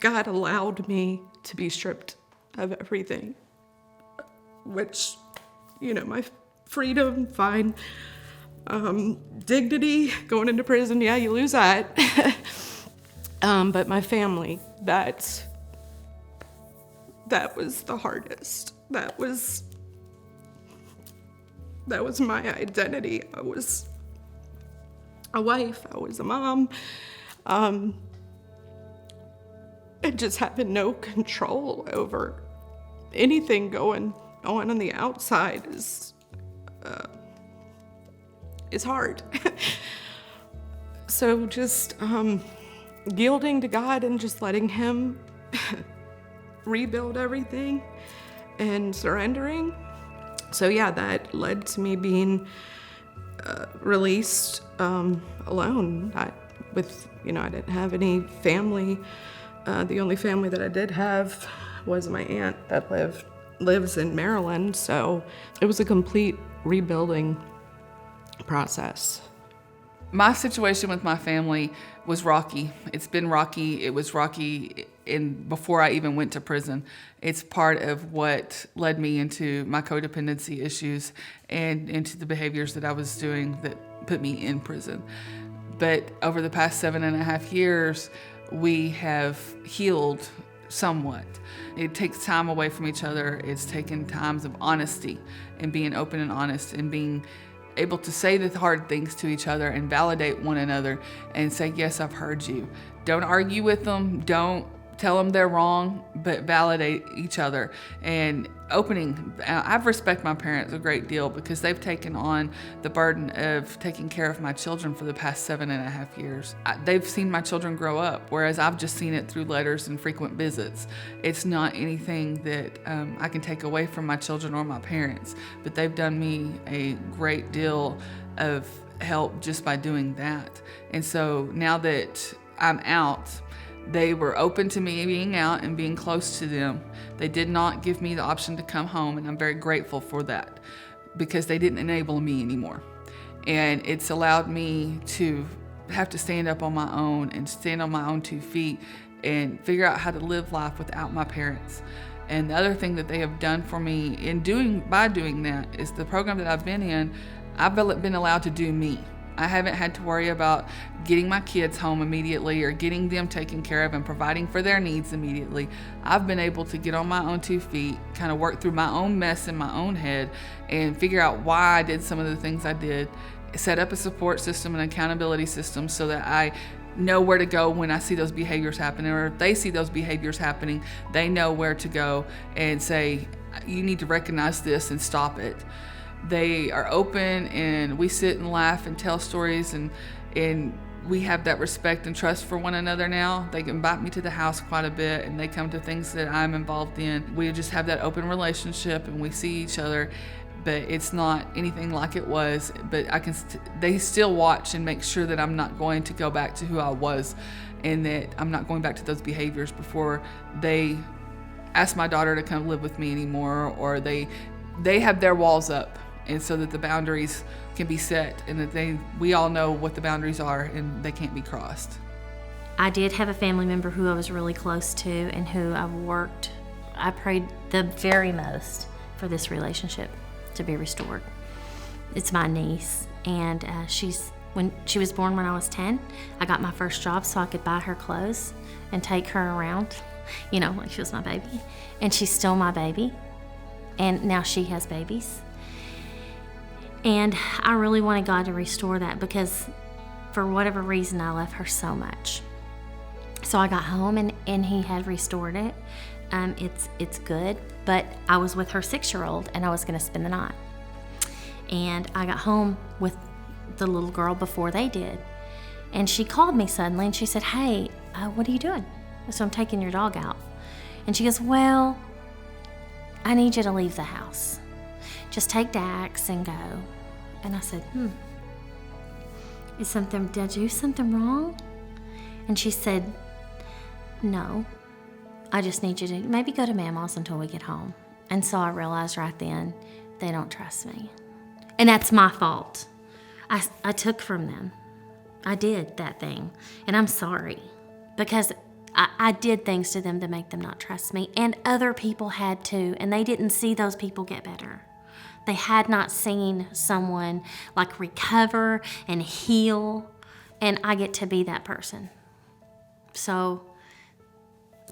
God allowed me to be stripped of everything, which, my freedom, fine. Dignity, going into prison, yeah, you lose that. But my family, that was the hardest. That was my identity. I was a wife, I was a mom. And just having no control over anything going on the outside is hard. So just yielding to God and just letting Him rebuild everything and surrendering. So yeah, that led to me being released alone. I didn't have any family. The only family that I did have was my aunt that lives in Maryland. So it was a complete rebuilding process. My situation with my family was rocky. It's been rocky. It was rocky before I even went to prison. It's part of what led me into my codependency issues and into the behaviors that I was doing that put me in prison. But over the past 7.5 years, we have healed somewhat. It takes time away from each other. It's taken times of honesty and being open and honest and being able to say the hard things to each other and validate one another and say, yes, I've heard you. Don't argue with them. Don't tell them they're wrong, but validate each other. And I've respect my parents a great deal because they've taken on the burden of taking care of my children for the past 7.5 years. They've seen my children grow up, whereas I've just seen it through letters and frequent visits. It's not anything that I can take away from my children or my parents, but they've done me a great deal of help just by doing that. And so now that I'm out, they were open to me being out and being close to them. They did not give me the option to come home, and I'm very grateful for that because they didn't enable me anymore. And it's allowed me to have to stand up on my own and stand on my own 2 feet and figure out how to live life without my parents. And the other thing that they have done for me by doing that is the program that I've been in, I've been allowed to do me. I haven't had to worry about getting my kids home immediately or getting them taken care of and providing for their needs immediately. I've been able to get on my own 2 feet, kind of work through my own mess in my own head and figure out why I did some of the things I did, set up a support system, an accountability system so that I know where to go when I see those behaviors happening, or if they see those behaviors happening, they know where to go and say, you need to recognize this and stop it. They are open and we sit and laugh and tell stories and we have that respect and trust for one another now. They invite me to the house quite a bit and they come to things that I'm involved in. We just have that open relationship and we see each other, but it's not anything like it was. But they still watch and make sure that I'm not going to go back to who I was and that I'm not going back to those behaviors before they ask my daughter to come live with me anymore, or they have their walls up. And so that the boundaries can be set and that we all know what the boundaries are and they can't be crossed. I did have a family member who I was really close to and who I prayed the very most for this relationship to be restored. It's my niece, and when she was born when I was 10, I got my first job so I could buy her clothes and take her around, like she was my baby. And she's still my baby, and now she has babies. And I really wanted God to restore that because for whatever reason, I love her so much. So I got home and He had restored it. It's good, but I was with her 6-year-old and I was gonna spend the night. And I got home with the little girl before they did. And she called me suddenly and she said, hey, what are you doing? So I'm taking your dog out. And she goes, well, I need you to leave the house. Just take Dax and go. And I said, did I do something wrong? And she said, no, I just need you to maybe go to Mama's until we get home. And so I realized right then, they don't trust me. And that's my fault. I took from them. I did that thing. And I'm sorry because I did things to them to make them not trust me, and other people had too, and they didn't see those people get better. They had not seen someone like recover and heal, and I get to be that person. So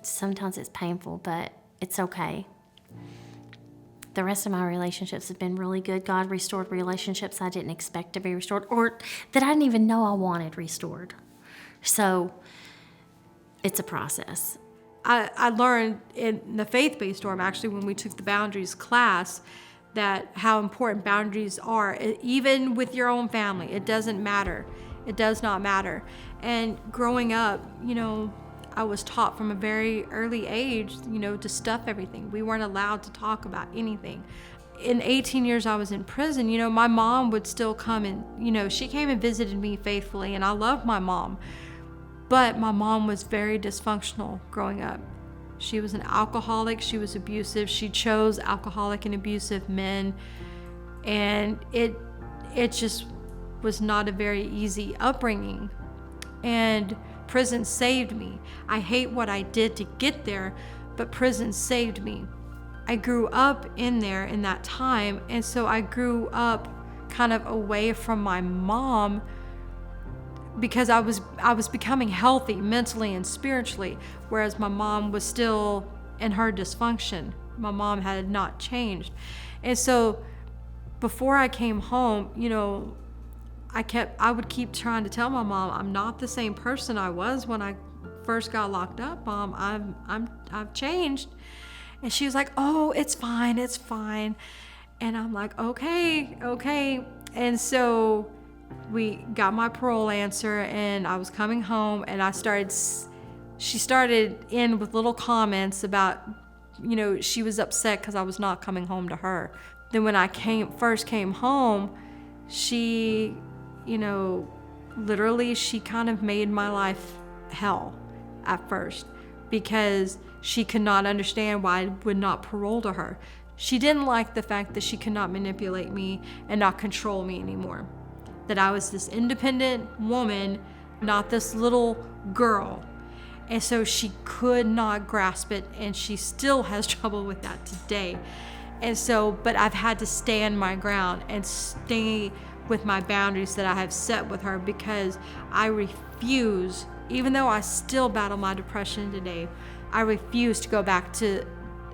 sometimes it's painful, but it's okay. The rest of my relationships have been really good. God restored relationships I didn't expect to be restored, or that I didn't even know I wanted restored. So it's a process. I learned in the faith-based storm, actually, when we took the boundaries class, that how important boundaries are, even with your own family. It doesn't matter. It does not matter. And growing up, I was taught from a very early age, to stuff everything. We weren't allowed to talk about anything. In 18 years I was in prison, my mom would still come and, she came and visited me faithfully, and I loved my mom. But my mom was very dysfunctional growing up. She was an alcoholic. She was abusive. She chose alcoholic and abusive men. And it just was not a very easy upbringing. And prison saved me. I hate what I did to get there, but prison saved me. I grew up in there in that time, and so I grew up kind of away from my mom because I was becoming healthy mentally and spiritually, whereas my mom was still in her dysfunction. My mom had not changed. And so before I came home, I would keep trying to tell my mom, I'm not the same person I was when I first got locked up, Mom. I've changed. And she was like, oh, it's fine. And I'm like, okay. And so we got my parole answer, and I was coming home, and she started in with little comments about, she was upset because I was not coming home to her. Then when I first came home, she, literally, she kind of made my life hell at first, because she could not understand why I would not parole to her. She didn't like the fact that she could not manipulate me and not control me anymore. That I was this independent woman, not this little girl. And so she could not grasp it, and she still has trouble with that today. And so, but I've had to stand my ground and stay with my boundaries that I have set with her, because I refuse, even though I still battle my depression today, I refuse to go back to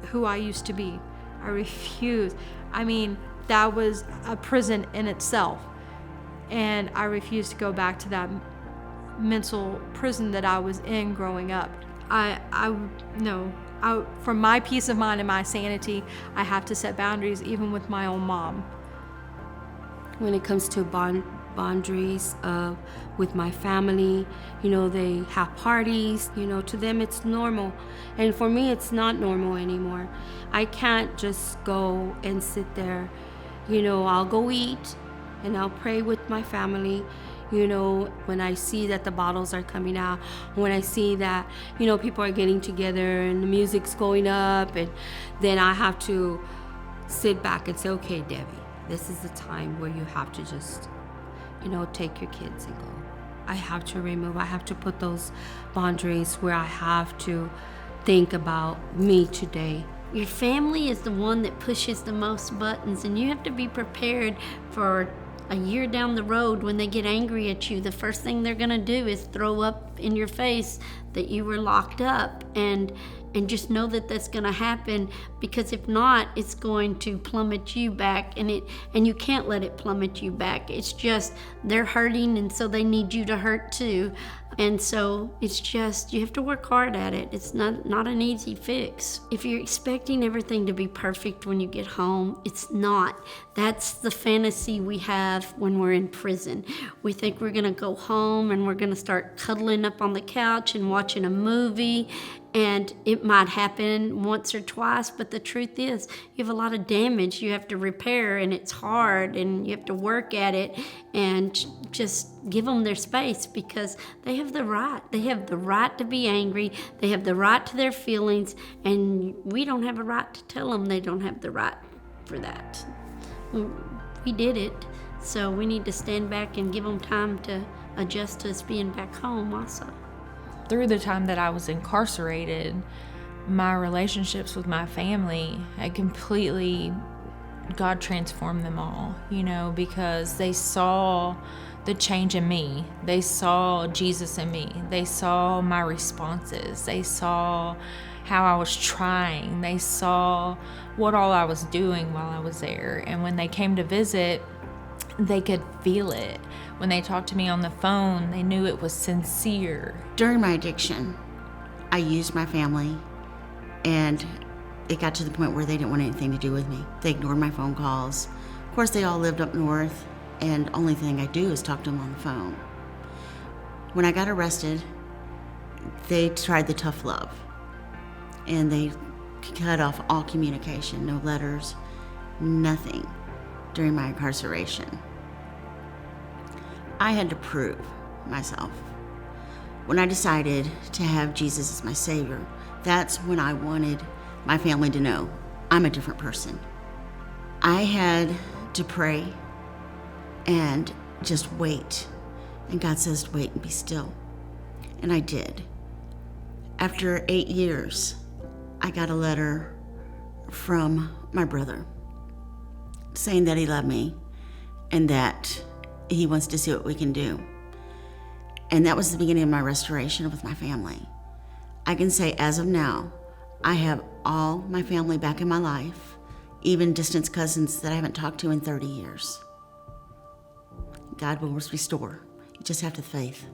who I used to be. I refuse. I mean, that was a prison in itself. And I refuse to go back to that mental prison that I was in growing up. For my peace of mind and my sanity, I have to set boundaries, even with my own mom. When it comes to boundaries with my family, they have parties, to them it's normal. And for me, it's not normal anymore. I can't just go and sit there. I'll go eat and I'll pray with my family. When I see that the bottles are coming out, when I see that, people are getting together and the music's going up, and then I have to sit back and say, okay, Debbie, this is the time where you have to just, take your kids and go. I have to put those boundaries where I have to think about me today. Your family is the one that pushes the most buttons, and you have to be prepared for a year down the road when they get angry at you. The first thing they're gonna do is throw up in your face that you were locked up, and just know that that's gonna happen, because if not, it's going to plummet you back, and you can't let it plummet you back. It's just they're hurting, and so they need you to hurt too. And so it's just, you have to work hard at it. It's not an easy fix. If you're expecting everything to be perfect when you get home, it's not. That's the fantasy we have when we're in prison. We think we're gonna go home and we're gonna start cuddling up on the couch and watching a movie, and it might happen once or twice, but the truth is you have a lot of damage you have to repair, and it's hard, and you have to work at it, and just give them their space, because they have the right. They have the right to be angry. They have the right to their feelings, and we don't have a right to tell them they don't have the right for that. We did it, so we need to stand back and give them time to adjust to us being back home also. through the time that I was incarcerated, my relationships with my family had completely, God transformed them all, you know, because they saw the change in me. They saw Jesus in me. They saw my responses. They saw how I was trying. They saw what all I was doing while I was there. And when they came to visit, they could feel it. When they talked to me on the phone, they knew it was sincere. During my addiction, I used my family, and it got to the point where they didn't want anything to do with me. They ignored my phone calls. Of course, they all lived up north, and only thing I do is talk to them on the phone. When I got arrested, they tried the tough love, and they cut off all communication, no letters, nothing during my incarceration. I had to prove myself. When I decided to have Jesus as my Savior, that's when I wanted my family to know I'm a different person. I had to pray and just wait. And God says to wait and be still. And I did. After 8 years, I got a letter from my brother saying that he loved me and that he wants to see what we can do. And that was the beginning of my restoration with my family. I can say as of now, I have all my family back in my life, even distant cousins that I haven't talked to in 30 years. God will restore. You just have to have faith.